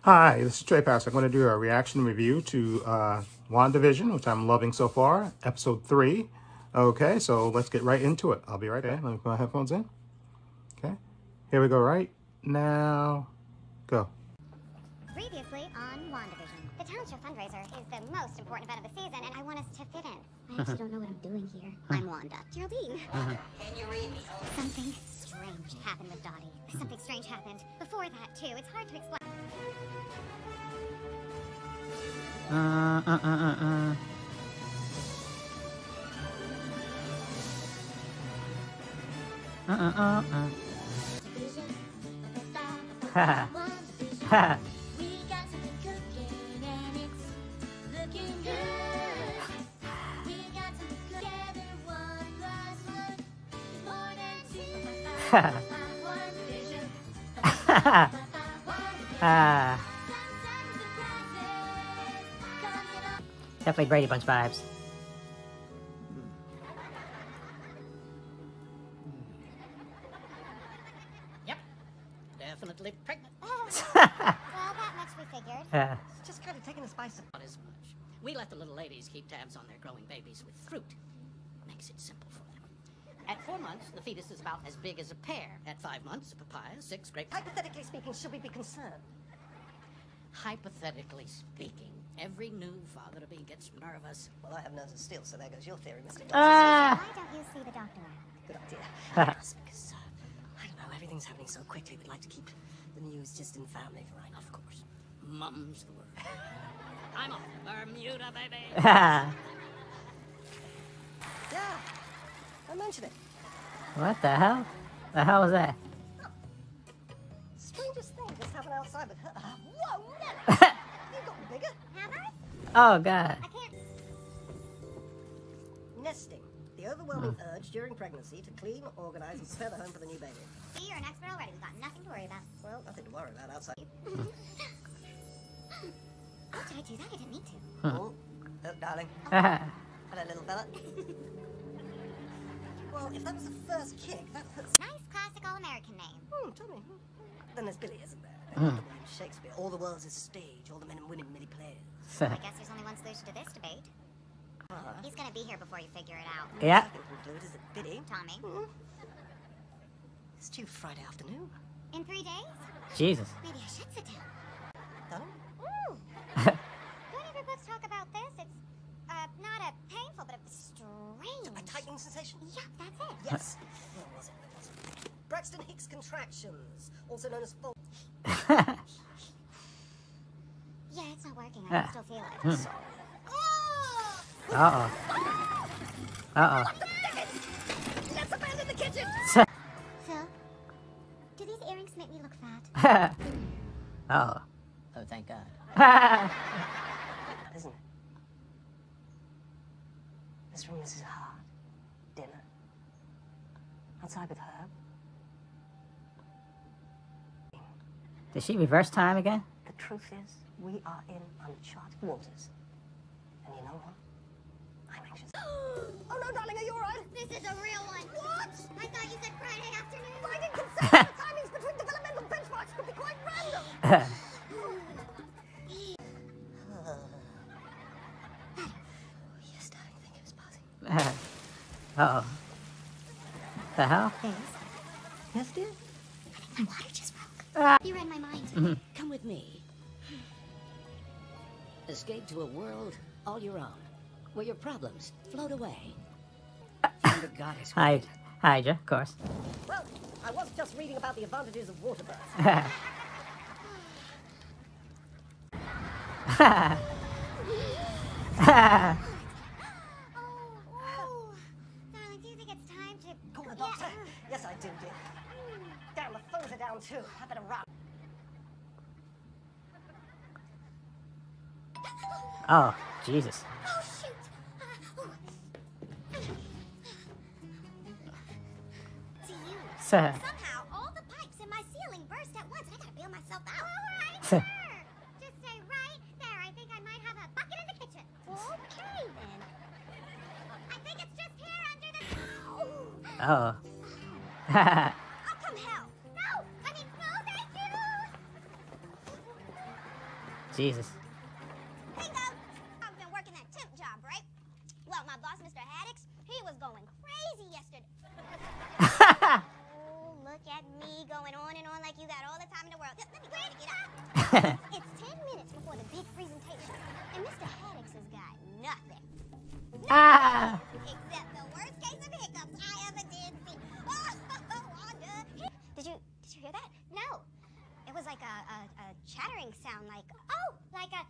Hi, this is Trey Pass. I'm going to do a reaction review to WandaVision, which I'm loving so far, episode 3. Okay, so let's get right into it. I'll be right there. Let me put my headphones in. Okay, here we go right now. Go. Previously on WandaVision. The talent show fundraiser is the most important event of the season, and I want us to fit in. I actually don't know what I'm doing here. I'm Wanda. Geraldine. Can you read me? Something strange happened with Dottie. Something strange happened before that, too. It's hard to explain. Ha. Definitely Brady Bunch vibes. Yep, definitely pregnant. Well, that much we figured. It's just kind of taking the spice out as much. We let the little ladies keep tabs on their growing babies with fruit. Makes it simple for them. At 4 months, the fetus is about as big as a pear. At 5 months, a papaya, 6 grapes. Hypothetically speaking, should we be concerned? Hypothetically speaking, every new father-to-be gets nervous. Well, I have nerves of steel, so there goes your theory, Mr. Doctor. Why don't you see the doctor? Good idea. Yes, because, I don't know, everything's happening so quickly. We'd like to keep the news just in family for right now, of course. Mum's the word. I'm off. Bermuda, baby. Yeah, I mentioned it. What the hell? The hell was that? Strangest thing just happened outside with her. Whoa, Nelly! You've gotten bigger. Have I? Oh god. I can't. Nesting. The overwhelming urge during pregnancy to clean, organize, and prepare the home for the new baby. See, you're an expert already. We've got nothing to worry about. Well, nothing to worry about outside. Oh, did I do that? I didn't mean to. Oh, look, darling. Hello, little fella. Well, if that was the first kick, that puts... Nice classic all-American name. Tell me. Then there's Billy, isn't there? Shakespeare. All the world's a stage. All the men and women merely players. I guess there's only one solution to this debate. He's gonna be here before you figure it out. Yeah. Second conclude, is it Billy? Tommy. It's due Friday afternoon. In 3 days? Jesus. Maybe I should sit down. Darling? Don't either books talk about this. It's, not a painful, but a strange... A tightening sensation? Yeah, that's it. Yes. Where was it? Braxton Hicks contractions, also known as full. Yeah, it's not working. I can still feel it. Sorry. Uh-oh. Uh-oh. Let's abandon the kitchen! Phil, do these earrings make me look fat? Uh-oh. Oh, thank God. Isn't it? This room is hard. Dinner. Outside with her. Did she reverse time again? The truth is, we are in uncharted waters. And you know what? I'm anxious. Oh no, darling, are you alright? This is a real one. What? I thought you said Friday afternoon. I didn't consider the timings between developmental benchmarks could be quite random. Yes, darling, I think it was passing. Uh-oh. The hell? Yes? Yes, dear? My water just broke. You read my mind. Come with me. Escape to a world all your own, where your problems float away. Younger goddess. Hydra, of course. Well, I was just reading about the advantages of water births. Oh. Darling, do you think it's time to... Call the doctor? Yes, I do, dear. Damn, the phones are down too. I better run. Oh, Jesus. Oh, shoot. To you. Somehow, all the pipes in my ceiling burst at once, and I gotta bail myself out. All right, sure. Just stay right there. I think I might have a bucket in the kitchen. Okay, then. I think it's just here under the... Oh. I'll come help. No, I mean, no, thank you. Jesus. Bingo! I've been working that temp job, right? Well, my boss, Mr. Haddix, he was going crazy yesterday. Oh, look at me going on and on like you got all the time in the world. Let me go ahead and get up. It's 10 minutes before the big presentation, and Mr. Haddix has got nothing. Ah! Except the worst case of hiccups I ever did see. Oh, Wanda. Did you hear that? No. It was like a chattering sound, like, like a...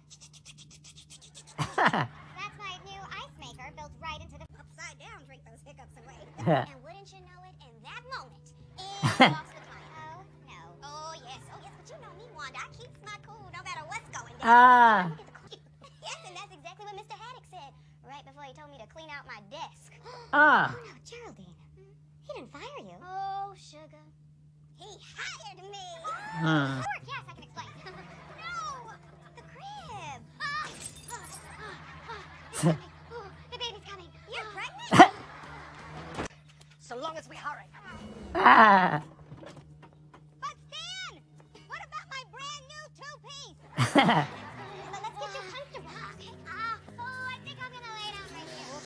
That's my new ice maker built right into the upside down. Drink those hiccups away. And wouldn't you know it, in that moment, it lost the time. Oh, no. Oh, yes. But you know me, Wanda. I keep my cool no matter what's going down. Ah! Yes, and that's exactly what Mr. Haddix said right before he told me to clean out my desk. Ah! Oh, no, Geraldine. He didn't fire you. Oh, sugar. He hired me. Hmm. Yes, I can explain. No, the crib. It's coming. Oh, the baby's coming. You're pregnant? So long as we hurry. Ah! But Stan, what about my brand new two-piece? Let's get you comfortable. Okay. I think I'm gonna lay down right here.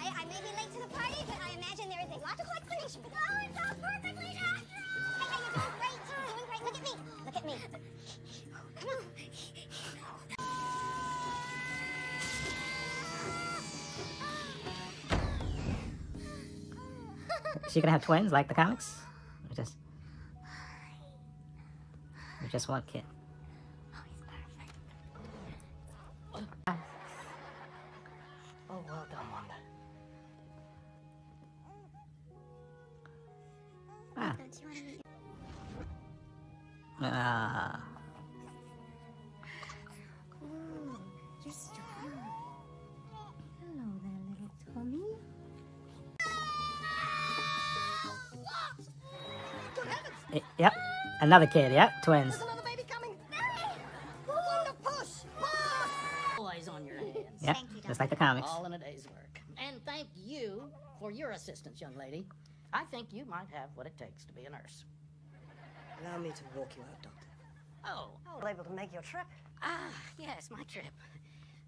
I may be late to the party, but I imagine there is a logical explanation for that. Oh, it's all perfectly natural. Hey, you're doing great. You're doing great. Look at me. Look at me. Come on. Is she gonna have twins like the comics? Or just one kid? Oh, he's perfect. Oh, well done, Wanda. Ah. Don't you want to meet? Ah. Ooh, you're strong. Hello there, little Tommy. Good heavens! Yep. Another kid. Yep. Twins. There's another baby coming. Wanda, push! Push! Boys on your hands. Yep. Thank you, Just like the comics. All in a day's work. And thank you for your assistance, young lady. I think you might have what it takes to be a nurse. Allow me to walk you out, Doctor. Oh, Able to make your trip? yes, my trip.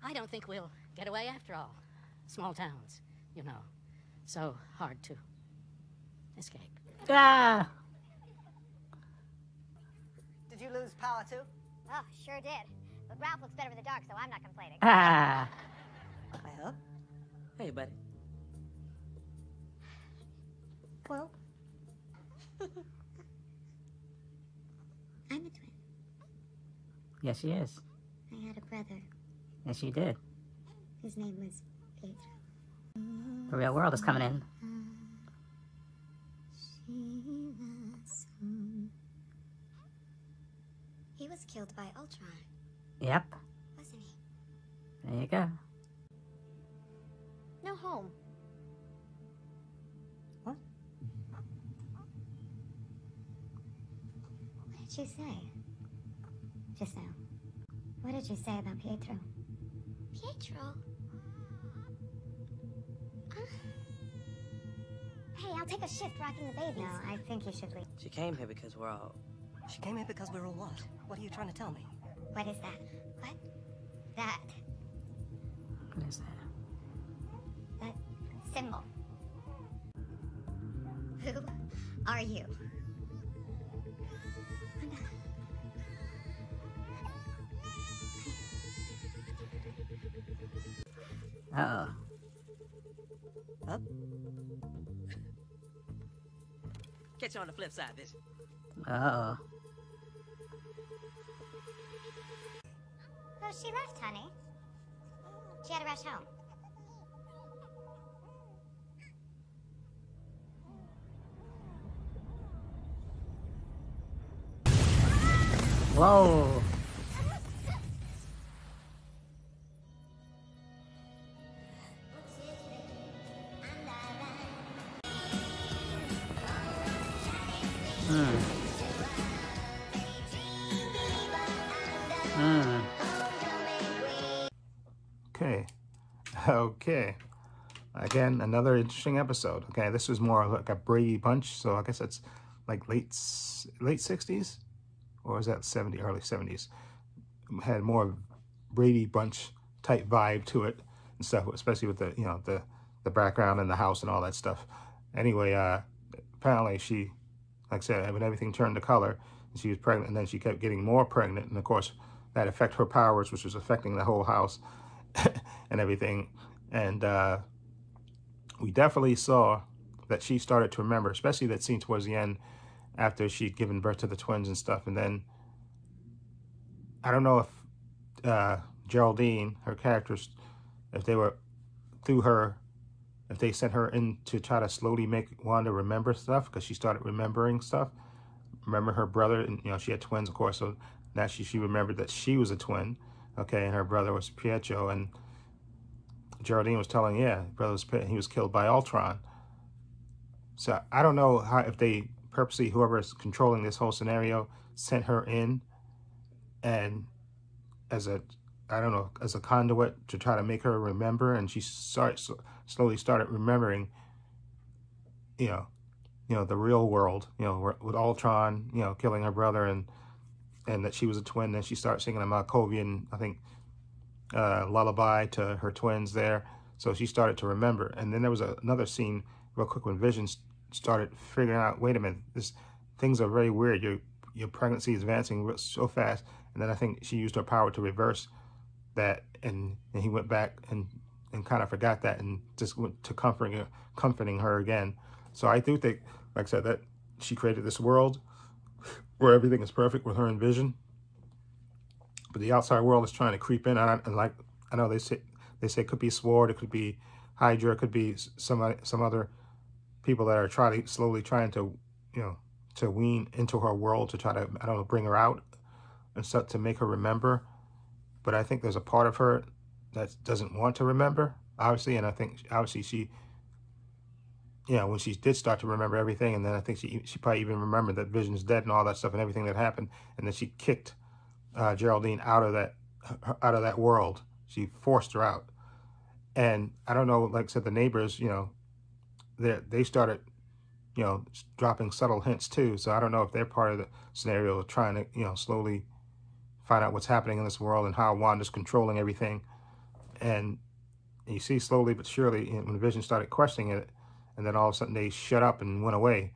I don't think we'll get away after all. Small towns, you know. So hard to escape. Ah. Did you lose power too? Oh, sure did. But Ralph looks better in the dark, so I'm not complaining. Ah. I hope. Hey, buddy. Well, I'm a twin. Yes, she is. I had a brother Yes, she did. whose name was Pedro. The real world is coming in. He was killed by Ultron, Yep. wasn't he? There you go. No home. What? What did you say? Just now. What did you say about Pietro? Pietro? Hey, I'll take a shift rocking the babies. No, I think you should leave. She came here because we're all... She came here because we're all what? What are you trying to tell me? What is that? What? That. What is that? That symbol. Who are you? Uh-oh. Up? Catch you on the flip side, bitch. Uh-oh. Oh, she left, honey. She had to rush home. Whoa. Okay. Again, another interesting episode. Okay, this was more like a Brady Bunch, so I guess it's like late 60s, or is that early 70s? had more Brady Bunch type vibe to it and stuff, especially with the, you know, the background and the house and all that stuff. Anyway, apparently she, like I said, when everything turned to color, she was pregnant, and then she kept getting more pregnant, and of course that affected her powers, which was affecting the whole house and everything. And we definitely saw that she started to remember, especially that scene towards the end after she'd given birth to the twins and stuff. And then I don't know if Geraldine, her characters, if they were through her, if they sent her in to try to slowly make Wanda remember stuff, because she started remembering stuff. Remember her brother, and you know, she had twins, of course, so now she remembered that she was a twin, okay, and her brother was Pietro, and Geraldine was telling, yeah, he was killed by Ultron. So I don't know how, if they purposely, whoever is controlling this whole scenario, sent her in and as a, I don't know, as a conduit to try to make her remember, and she slowly started remembering, you know, the real world, you know, with Ultron, you know, killing her brother, and that she was a twin. Then she started singing a Malkovian, I think, lullaby to her twins there. So she started to remember. And then there was another scene real quick when Vision started figuring out, wait a minute, things are very weird. Your pregnancy is advancing so fast. And then I think she used her power to reverse that, and he went back and kind of forgot that and just went to comforting her again. So I do think, like I said, that she created this world where everything is perfect with her and Vision, but the outside world is trying to creep in. And like, I know they say it could be Sword, it could be Hydra, it could be some other people that are slowly trying to, you know, to wean into her world to try to, I don't know, bring her out and stuff to make her remember. But I think there's a part of her that doesn't want to remember, obviously, and I think obviously she, you know, when she did start to remember everything, and then I think she probably even remembered that Vision's dead and all that stuff and everything that happened, and then she kicked Geraldine out of that world. She forced her out, and I don't know, like I said, the neighbors, you know, they started, you know, dropping subtle hints too. So I don't know if they're part of the scenario of trying to, you know, slowly find out what's happening in this world and how Wanda's controlling everything. And you see slowly but surely when Vision started questioning it, and then all of a sudden they shut up and went away.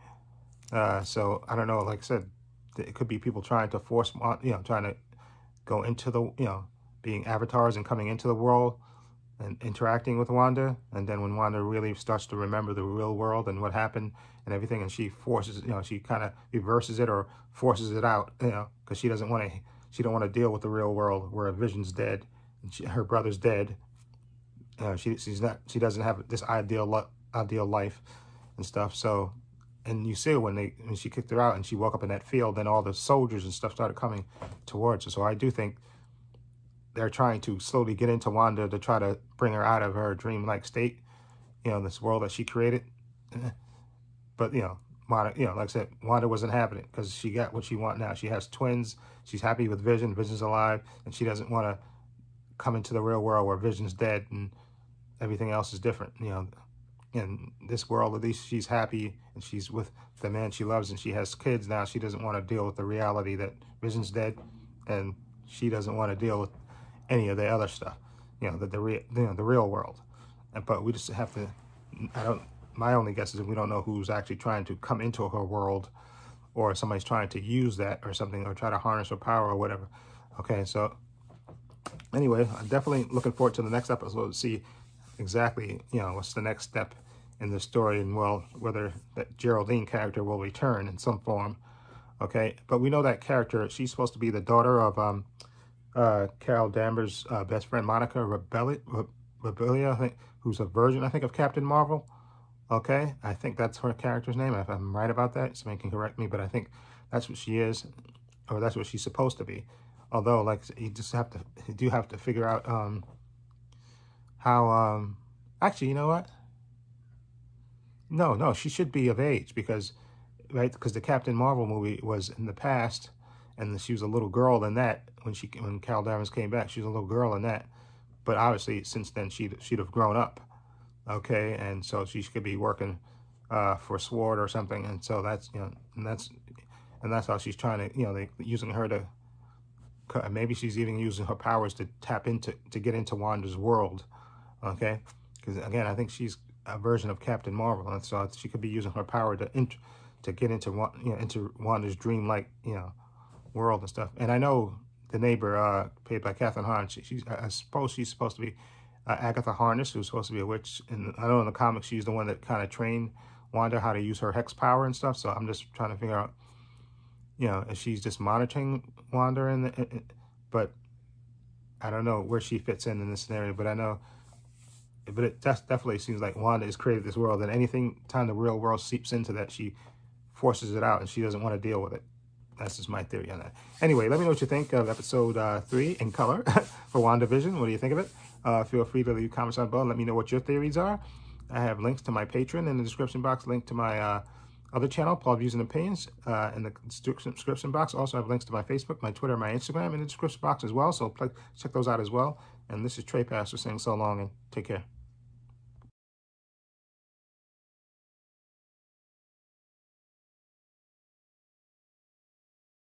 So I don't know, like I said, it could be people trying to force, you know, trying to go into the, you know, being avatars and coming into the world and interacting with Wanda. And then when Wanda really starts to remember the real world and what happened and everything, and she forces, you know, she kind of reverses it or forces it out, you know, because she don't want to deal with the real world where Vision's dead and her brother's dead. She doesn't have this ideal life and stuff. So, and you see when she kicked her out and she woke up in that field, then all the soldiers and stuff started coming towards her. So I do think they're trying to slowly get into Wanda to try to bring her out of her dreamlike state, you know, this world that she created. But, you know, Wanda, you know, like I said, Wanda wasn't having it because she got what she wants now. She has twins. She's happy with Vision. Vision's alive, and she doesn't want to come into the real world where Vision's dead and everything else is different, you know. In this world, at least she's happy and she's with the man she loves and she has kids now. She doesn't want to deal with the reality that Vision's dead, and she doesn't want to deal with any of the other stuff, you know, the real world. But we just have to, my only guess is that we don't know who's actually trying to come into her world, or somebody's trying to use that or something, or try to harness her power or whatever. Okay, so anyway, I'm definitely looking forward to the next episode to see exactly, you know, what's the next step in the story, and well, whether that Geraldine character will return in some form. Okay, but we know that character, she's supposed to be the daughter of Carol Danvers' best friend Monica Rambeau, I think, who's a version, I think, of Captain Marvel. Okay, I think that's her character's name. If I'm right about that, somebody can correct me, but I think that's what she is, or that's what she's supposed to be. Although, like, you do have to figure out how, actually, you know what? No, she should be of age because the Captain Marvel movie was in the past, and she was a little girl in that when Carol Danvers came back. She was a little girl in that, but obviously since then she'd have grown up, okay, and so she could be working for Sword or something, and so that's, you know, and that's how she's trying to, you know, using her to maybe she's even using her powers to get into Wanda's world. Okay, because again, I think she's a version of Captain Marvel, and so she could be using her power to get into into Wanda's dream-like world and stuff. And I know the neighbor, played by Kathryn Hahn, I suppose she's supposed to be Agatha Harkness, who's supposed to be a witch. And I know in the comics she's the one that kind of trained Wanda how to use her hex power and stuff. So I'm just trying to figure out, if she's just monitoring Wanda, but I don't know where she fits in this scenario. But I know, but it definitely seems like Wanda has created this world, and anything time the real world seeps into that, she forces it out, and she doesn't want to deal with it. That's just my theory on that. Anyway, let me know what you think of episode 3 in color for WandaVision. What do you think of it? Feel free to leave comments down below and let me know what your theories are. I have links to my Patreon in the description box, link to my other channel, Paul Views and Opinions, in the description box. Also, I have links to my Facebook, my Twitter, my Instagram in the description box as well. So check those out as well. And this is Trey Pastor saying so long and take care.